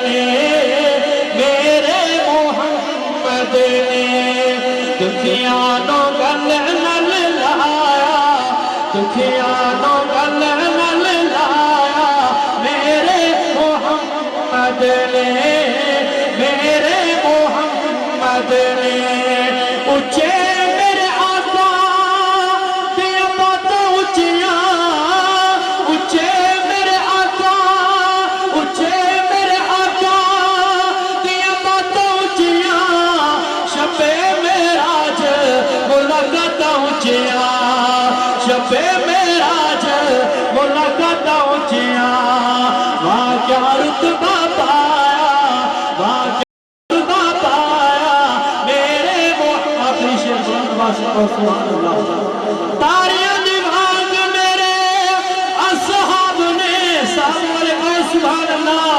نے میرے محمد نے دکھیانوں گل نل لایا دکھیانوں گل نل لایا میرے محمد نے میرے محمد نے اچھے میرے آقا دیا بات اچھیاں اچھے میرے آقا اچھے میرے آقا دیا بات اچھیاں شبِ معراج ملاقات اچھیاں شبِ معراج ملاقات اچھیاں وہاں کیا رتبہ پایا وہاں کیا رتبہ پایا میرے آخری شیر تاریاں دیوانگ میرے اصحاب نے سامنے سبحان اللہ